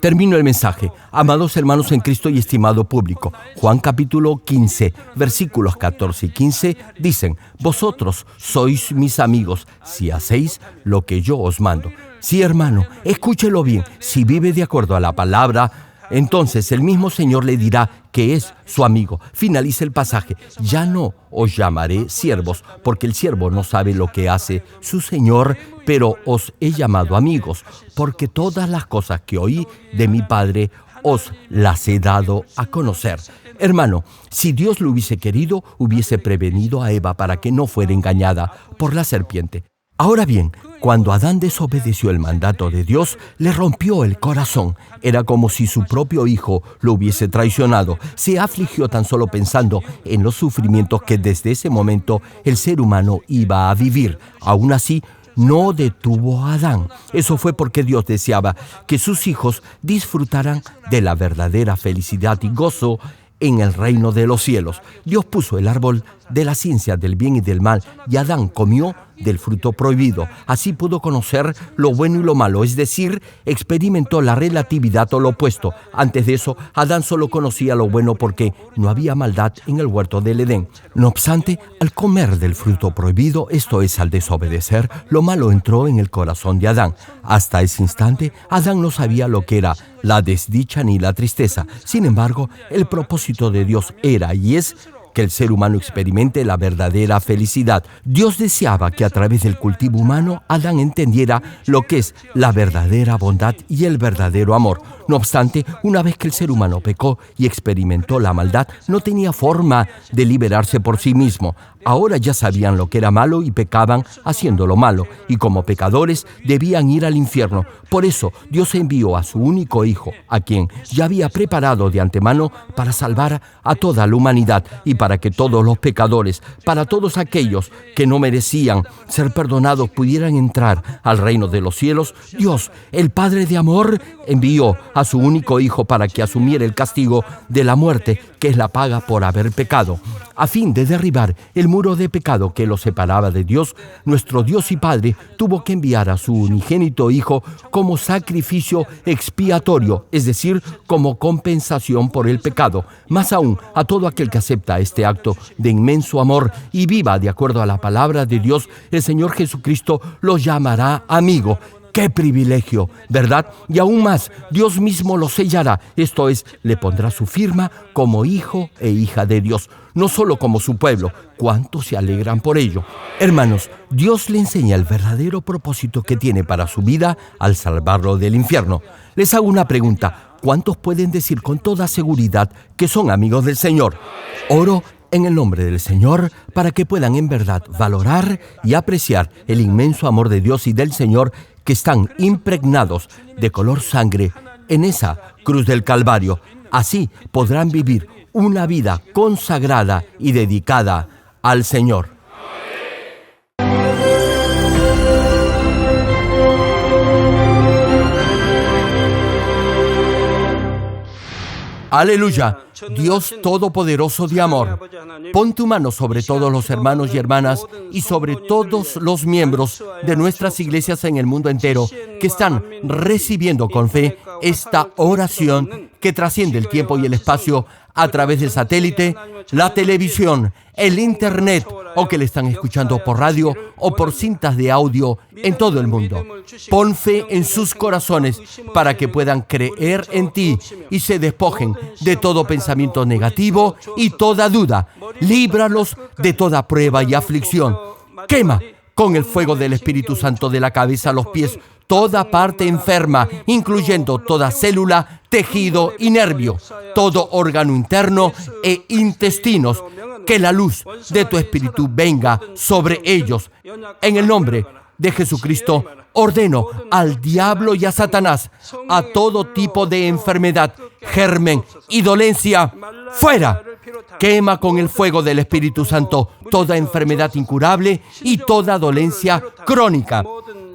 Termino el mensaje. Amados hermanos en Cristo y estimado público, Juan capítulo 15, versículos 14 y 15 dicen: vosotros sois mis amigos si hacéis lo que yo os mando. Sí, hermano, escúchelo bien. Si vive de acuerdo a la palabra, entonces el mismo Señor le dirá que es su amigo. Finaliza el pasaje. Ya no os llamaré siervos, porque el siervo no sabe lo que hace su Señor, pero os he llamado amigos, porque todas las cosas que oí de mi Padre os las he dado a conocer. Hermano, si Dios lo hubiese querido, hubiese prevenido a Eva para que no fuera engañada por la serpiente. Ahora bien, cuando Adán desobedeció el mandato de Dios, le rompió el corazón. Era como si su propio hijo lo hubiese traicionado. Se afligió tan solo pensando en los sufrimientos que desde ese momento el ser humano iba a vivir. Aún así, no detuvo a Adán. Eso fue porque Dios deseaba que sus hijos disfrutaran de la verdadera felicidad y gozo en el reino de los cielos. Dios puso el árbol de la ciencia del bien y del mal, y Adán comió del fruto prohibido. Así pudo conocer lo bueno y lo malo, es decir, experimentó la relatividad o lo opuesto. Antes de eso, Adán solo conocía lo bueno porque no había maldad en el huerto del Edén. No obstante, al comer del fruto prohibido, esto es, al desobedecer, lo malo entró en el corazón de Adán. Hasta ese instante, Adán no sabía lo que era la desdicha ni la tristeza. Sin embargo, el propósito de Dios era y es que el ser humano experimente la verdadera felicidad. Dios deseaba que a través del cultivo humano Adán entendiera lo que es la verdadera bondad y el verdadero amor. No obstante, una vez que el ser humano pecó y experimentó la maldad, no tenía forma de liberarse por sí mismo. Ahora ya sabían lo que era malo y pecaban haciendo lo malo, y como pecadores debían ir al infierno. Por eso Dios envió a su único Hijo, a quien ya había preparado de antemano para salvar a toda la humanidad y para que todos los pecadores, para todos aquellos que no merecían ser perdonados, pudieran entrar al reino de los cielos. Dios, el Padre de amor, envió a su único Hijo para que asumiera el castigo de la muerte, que es la paga por haber pecado. A fin de derribar el muro de pecado que los separaba de Dios, nuestro Dios y Padre tuvo que enviar a su unigénito Hijo como sacrificio expiatorio, es decir, como compensación por el pecado. Más aún, a todo aquel que acepta este acto de inmenso amor y viva de acuerdo a la palabra de Dios, el Señor Jesucristo los llamará amigo. ¡Qué privilegio!, ¿verdad? Y aún más, Dios mismo lo sellará, esto es, le pondrá su firma como hijo e hija de Dios, no solo como su pueblo. ¿Cuántos se alegran por ello? Hermanos, Dios le enseña el verdadero propósito que tiene para su vida al salvarlo del infierno. Les hago una pregunta: ¿cuántos pueden decir con toda seguridad que son amigos del Señor? Oro en el nombre del Señor para que puedan en verdad valorar y apreciar el inmenso amor de Dios y del Señor, que están impregnados de color sangre en esa cruz del Calvario. Así podrán vivir una vida consagrada y dedicada al Señor. Aleluya, Dios Todopoderoso de amor, pon tu mano sobre todos los hermanos y hermanas y sobre todos los miembros de nuestras iglesias en el mundo entero que están recibiendo con fe esta oración que trasciende el tiempo y el espacio a través del satélite, la televisión, el internet, o que le están escuchando por radio o por cintas de audio en todo el mundo. Pon fe en sus corazones para que puedan creer en ti y se despojen de todo pensamiento negativo y toda duda. Líbralos de toda prueba y aflicción. Quema con el fuego del Espíritu Santo de la cabeza a los pies toda parte enferma, incluyendo toda célula, tejido y nervio, todo órgano interno e intestinos. Que la luz de tu Espíritu venga sobre ellos. En el nombre de Jesucristo, ordeno al diablo y a Satanás, a todo tipo de enfermedad, germen y dolencia, ¡fuera! Quema con el fuego del Espíritu Santo toda enfermedad incurable y toda dolencia crónica.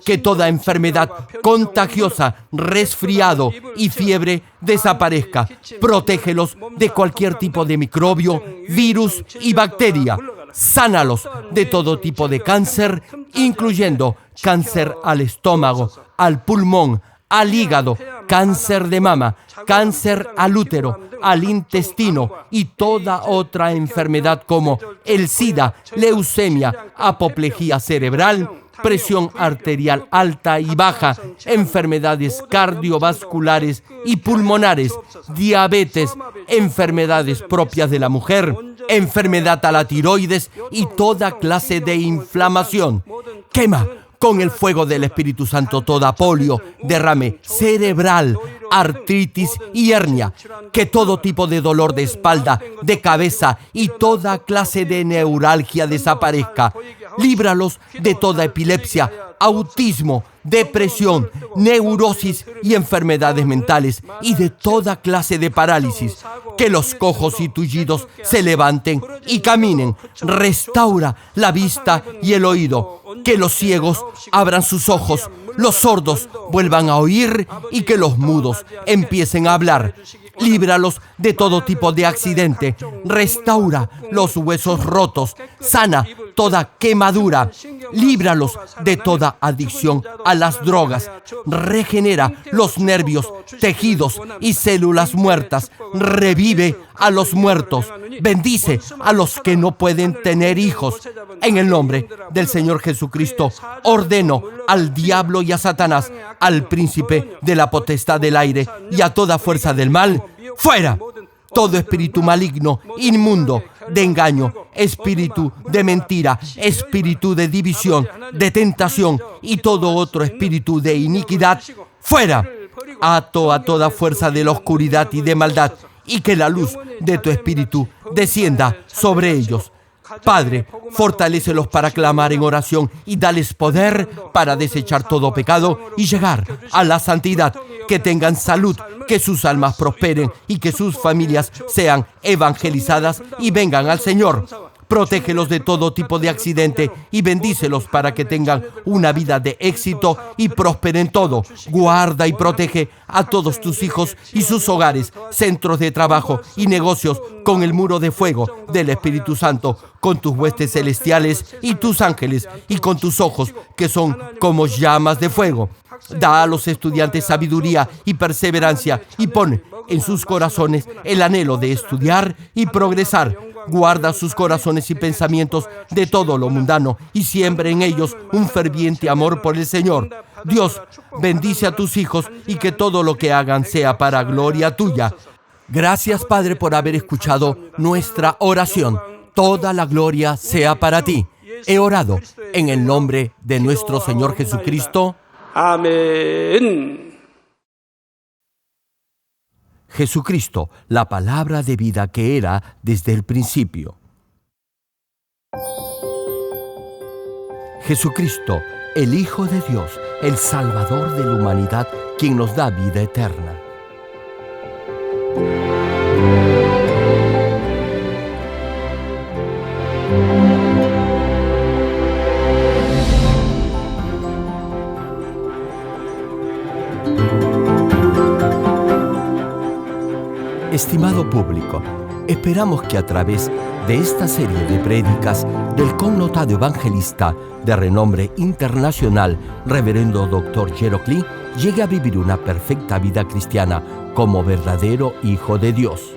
Que toda enfermedad contagiosa, resfriado y fiebre desaparezca. Protégelos de cualquier tipo de microbio, virus y bacteria. Sánalos de todo tipo de cáncer, incluyendo cáncer al estómago, al pulmón, al hígado, cáncer de mama, cáncer al útero, al intestino y toda otra enfermedad como el SIDA, leucemia, apoplejía cerebral, presión arterial alta y baja, enfermedades cardiovasculares y pulmonares, diabetes, enfermedades propias de la mujer, enfermedad a la tiroides y toda clase de inflamación. Quema con el fuego del Espíritu Santo toda polio, derrame cerebral, artritis y hernia. Que todo tipo de dolor de espalda, de cabeza y toda clase de neuralgia desaparezca. Líbralos de toda epilepsia, autismo, depresión, neurosis y enfermedades mentales y de toda clase de parálisis. Que los cojos y tullidos se levanten y caminen. Restaura la vista y el oído. Que los ciegos abran sus ojos, los sordos vuelvan a oír y que los mudos empiecen a hablar. Líbralos de todo tipo de accidente. Restaura los huesos rotos. Sana toda quemadura. Líbralos de toda adicción a las drogas. Regenera los nervios, tejidos y células muertas. Revive a los muertos. Bendice a los que no pueden tener hijos. En el nombre del Señor Jesucristo, ordeno al diablo y a Satanás, al príncipe de la potestad del aire y a toda fuerza del mal, ¡fuera! Todo espíritu maligno, inmundo, de engaño, espíritu de mentira, espíritu de división, de tentación y todo otro espíritu de iniquidad, ¡fuera! Ato a toda fuerza de la oscuridad y de maldad, y que la luz de tu espíritu descienda sobre ellos. Padre, fortalécelos para clamar en oración y dales poder para desechar todo pecado y llegar a la santidad. Que tengan salud, que sus almas prosperen y que sus familias sean evangelizadas y vengan al Señor. Protégelos de todo tipo de accidente y bendícelos para que tengan una vida de éxito y prosperen todo. Guarda y protege a todos tus hijos y sus hogares, centros de trabajo y negocios con el muro de fuego del Espíritu Santo, con tus huestes celestiales y tus ángeles y con tus ojos que son como llamas de fuego. Da a los estudiantes sabiduría y perseverancia y pone en sus corazones el anhelo de estudiar y progresar. Guarda sus corazones y pensamientos de todo lo mundano y siembra en ellos un ferviente amor por el Señor. Dios, bendice a tus hijos y que todo lo que hagan sea para gloria tuya. Gracias, Padre, por haber escuchado nuestra oración. Toda la gloria sea para ti. He orado en el nombre de nuestro Señor Jesucristo. Amén. Jesucristo, la palabra de vida que era desde el principio. Jesucristo, el Hijo de Dios, el Salvador de la humanidad, quien nos da vida eterna. Estimado público, esperamos que a través de esta serie de prédicas del connotado evangelista de renombre internacional, Reverendo Dr. Gerald Lee, llegue a vivir una perfecta vida cristiana como verdadero Hijo de Dios.